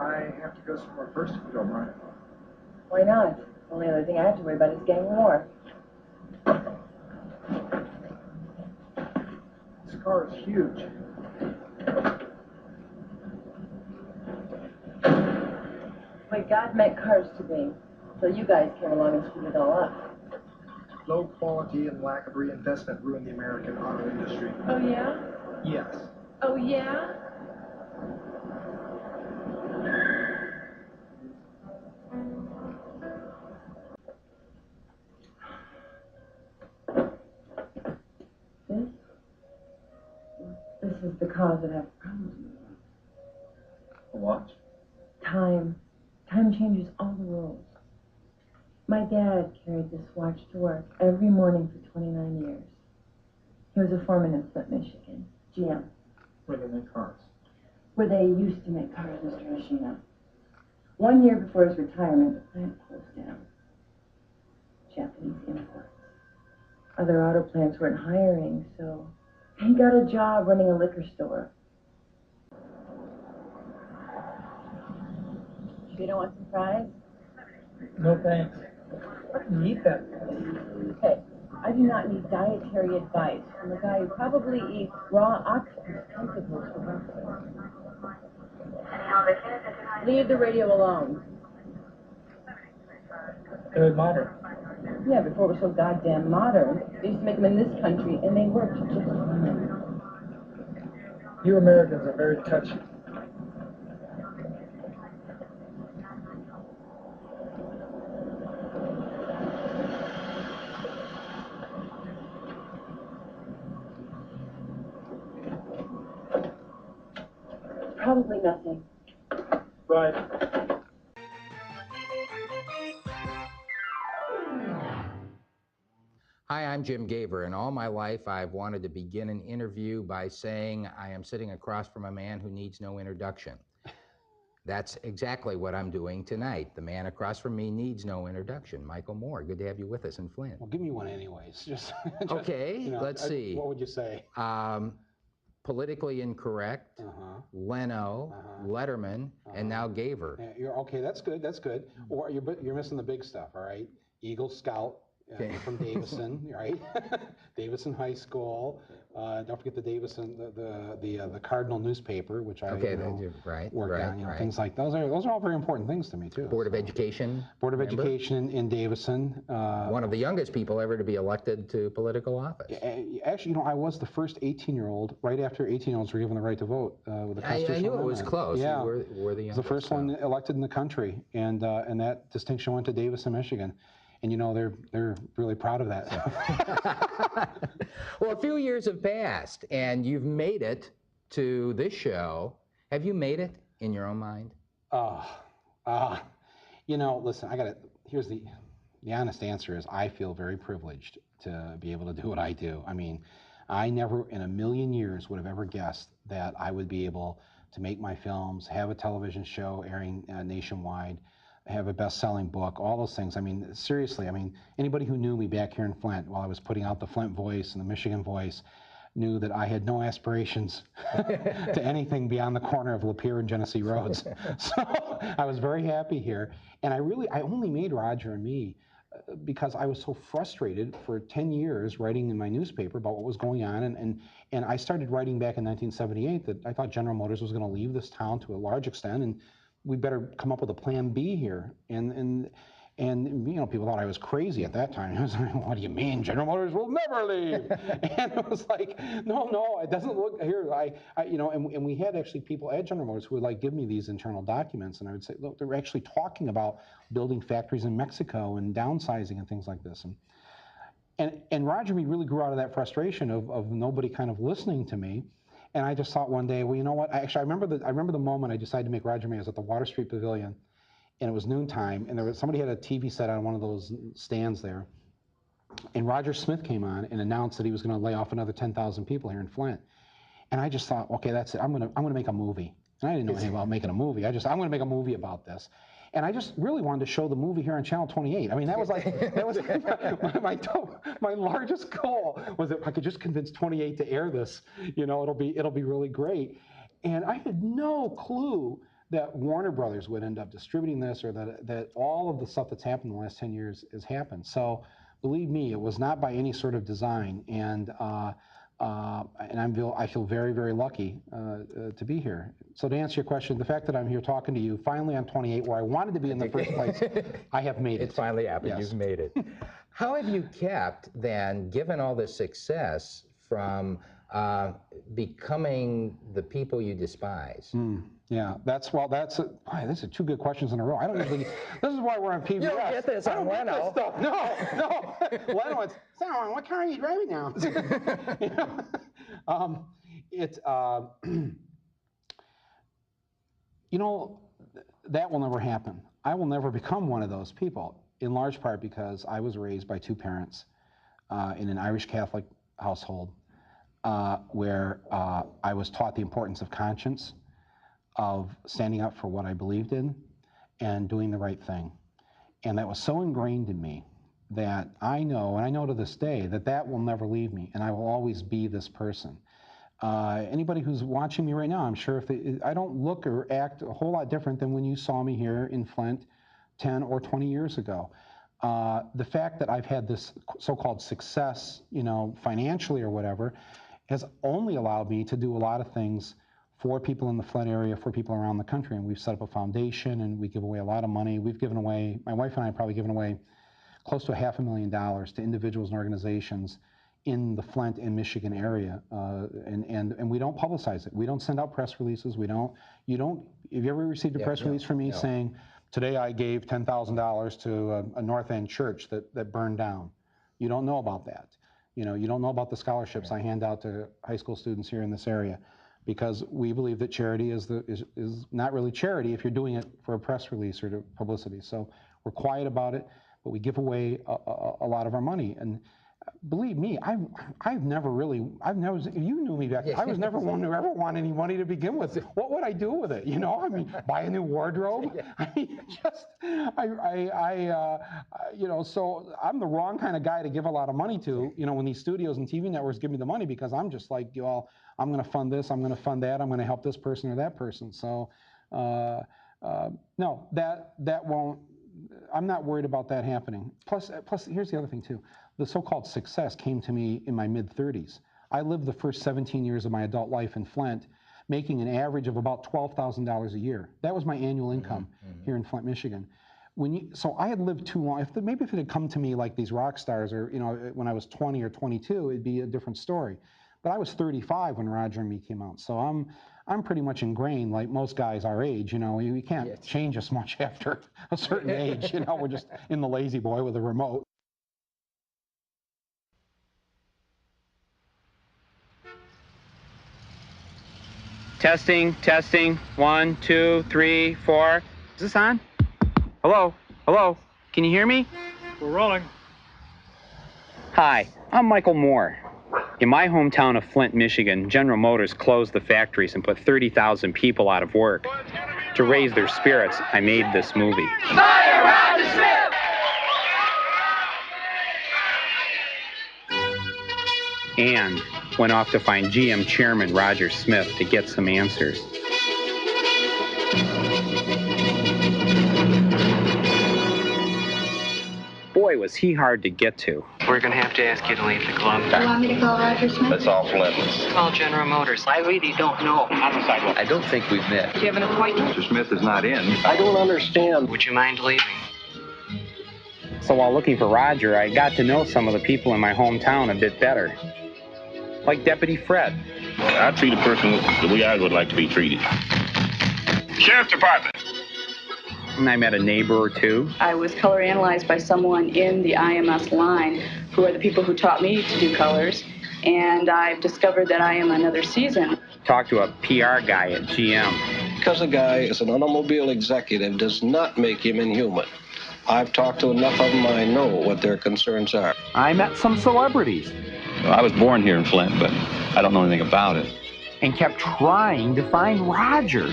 I have to go somewhere first if you don't mind. Why not? The only other thing I have to worry about is getting more. This car is huge. Wait, God meant cars to be, so you guys came along and screwed it all up. Low quality and lack of reinvestment ruined the American auto industry. Oh, yeah? Yes. Oh, yeah? This is the cause that I have problems with. What? Time. Time changes all the rules. My dad carried this watch to work every morning for 29 years. He was a foreman in Flint, Michigan. GM. Where they make cars. Where they used to make cars, Mr. Machina. 1 year before his retirement, the plant closed down. Japanese imports. Other auto plants weren't hiring, so he got a job running a liquor store. You don't want some fries? No thanks. I can eat that. Hey, I do not need dietary advice from a guy who probably eats raw octopus tentacles for breakfast. Leave the radio alone. Very modern. Yeah, before it was so goddamn modern. They used to make them in this country, and they worked just fine. You Americans are very touchy. Probably nothing. Right. Hi, I'm Jim Gaver, and all my life I've wanted to begin an interview by saying I am sitting across from a man who needs no introduction. That's exactly what I'm doing tonight. The man across from me needs no introduction. Michael Moore, good to have you with us in Flint. Well, give me one anyways. Just okay, you know, let's see. What would you say? Politically incorrect, Leno, Letterman, and now Gaver. Yeah, you're okay. That's good. That's good. Or you're missing the big stuff. All right, Eagle Scout. You're from Davison, right? Davison High School. Don't forget the Davison, the Cardinal newspaper, which I worked on. Things like those are all very important things to me too. Board of Education. Board of Education in Davison. One of the youngest people ever to be elected to political office. Actually, I was the first 18-year-old. Right after 18-year-olds were given the right to vote with the Constitutional I knew it was Amendment. close. Yeah, you were the youngest. It was the first one elected in the country, and that distinction went to Davison, Michigan. And they're really proud of that. Well, a few years have passed, and you've made it to this show. Have you made it in your own mind? Listen, here's the honest answer is I feel very privileged to be able to do what I do. I mean, I never in a million years would have ever guessed that I would be able to make my films, have a television show airing nationwide, have a best-selling book, all those things. I mean, seriously, anybody who knew me back here in Flint while I was putting out the Flint Voice and the Michigan Voice knew that I had no aspirations to anything beyond the corner of Lapeer and Genesee Roads. So I was very happy here. And I only made Roger and Me because I was so frustrated for 10 years writing in my newspaper about what was going on. And I started writing back in 1978 that I thought General Motors was going to leave this town to a large extent, and we better come up with a plan B here. And people thought I was crazy at that time. I was like, what do you mean? General Motors will never leave. And it was like, no, it doesn't look here. And we had actually people at General Motors who would give me these internal documents, and I would say, look, they're actually talking about building factories in Mexico and downsizing and things like this. And Roger Me really grew out of that frustration of nobody kind of listening to me. And I just thought one day, well, you know what? Actually, I remember the moment I decided to make Roger Me. I was at the Water Street Pavilion, and it was noontime, and somebody had a TV set on one of those stands there, and Roger Smith came on and announced that he was going to lay off another 10,000 people here in Flint. And I just thought, okay, that's it. I'm going to make a movie. And I didn't know anything about making a movie. I'm going to make a movie about this. And I just really wanted to show the movie here on Channel 28. I mean, that was my largest goal was if I could just convince 28 to air this, it'll be really great. And I had no clue that Warner Brothers would end up distributing this, or that all of the stuff that's happened in the last 10 years has happened. So believe me, it was not by any sort of design. And I feel very, very lucky to be here. So to answer your question, the fact that I'm here talking to you, finally I'm 28, where I wanted to be in the first place, I have made it. It's finally happened. Yes. You've made it. How have you kept, then, given all this success, from becoming the people you despise? Yeah, those are two good questions in a row. I don't usually, this is why we're on PBS. You don't get this on Leno. No. Leno, it's, Sarah, what car are you driving now? That will never happen. I will never become one of those people, in large part because I was raised by two parents in an Irish Catholic household where I was taught the importance of conscience, of standing up for what I believed in and doing the right thing. And that was so ingrained in me that I know to this day, that will never leave me, and I will always be this person. Anybody who's watching me right now, I'm sure I don't look or act a whole lot different than when you saw me here in Flint 10 or 20 years ago. The fact that I've had this so-called success, financially or whatever, has only allowed me to do a lot of things for people in the Flint area, for people around the country. And we've set up a foundation, and we give away a lot of money. We've given away, my wife and I have probably given away close to $500,000 to individuals and organizations in the Flint and Michigan area, and we don't publicize it. We don't send out press releases. Have you ever received a press release from me saying, today I gave $10,000 to a North End church that burned down? You don't know about that. You don't know about the scholarships I hand out to high school students here in this area, because we believe that charity is not really charity if you're doing it for a press release or to publicity. So we're quiet about it, but we give away a lot of our money. And believe me, if you knew me back then, I was never one to ever want any money to begin with. What would I do with it? Buy a new wardrobe? So I'm the wrong kind of guy to give a lot of money to, when these studios and TV networks give me the money, because I'm just like, I'm going to fund this, I'm going to fund that, I'm going to help this person or that person. So, no, that won't, I'm not worried about that happening. Plus, here's the other thing too. The so-called success came to me in my mid-30s. I lived the first 17 years of my adult life in Flint, making an average of about $12,000 a year. That was my annual income here in Flint, Michigan. So I had lived too long. Maybe if it had come to me like these rock stars, or when I was 20 or 22, it'd be a different story. But I was 35 when Roger and Me came out, so I'm pretty much ingrained, like most guys our age. You can't change us much after a certain age. We're just in the lazy boy with a remote. Testing, 1, 2, 3, 4. Is this on? Hello? Can you hear me? We're rolling. Hi, I'm Michael Moore. In my hometown of Flint, Michigan, General Motors closed the factories and put 30,000 people out of work. To raise their spirits, I made this movie. Fire Roger Smith! And went off to find GM Chairman Roger Smith to get some answers. Boy, was he hard to get to. We're going to have to ask you to leave the club. You want me to call Roger Smith? That's all Flint. Call General Motors. I really don't know. On the sidewalk. I don't think we've met. Do you have an appointment? Mr. Smith is not in. I don't understand. Would you mind leaving? So while looking for Roger, I got to know some of the people in my hometown a bit better. Like Deputy Fred. I treat a person the way I would like to be treated. Sheriff's Department. And I met a neighbor or two. I was color analyzed by someone in the IMS line, who are the people who taught me to do colors, and I've discovered that I am another season. Talked to a PR guy at GM. Because a guy is an automobile executive does not make him inhuman. I've talked to enough of them, I know what their concerns are. I met some celebrities. Well, I was born here in Flint, but I don't know anything about it. And kept trying to find Roger.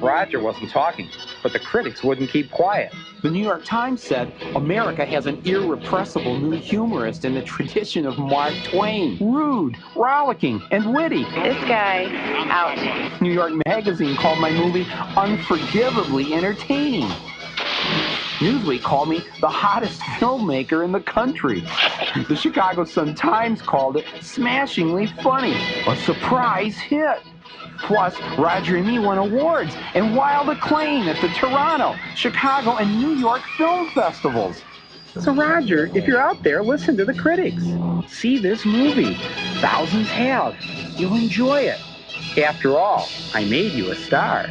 Roger wasn't talking, but the critics wouldn't keep quiet. The New York Times said, America has an irrepressible new humorist in the tradition of Mark Twain. Rude, rollicking, and witty. This guy, out. New York Magazine called my movie unforgivably entertaining. Newsweek called me the hottest filmmaker in the country. The Chicago Sun-Times called it smashingly funny, a surprise hit. Plus, Roger and me won awards and wild acclaim at the Toronto, Chicago, and New York film festivals. So Roger, if you're out there, listen to the critics. See this movie. Thousands have. You'll enjoy it. After all, I made you a star.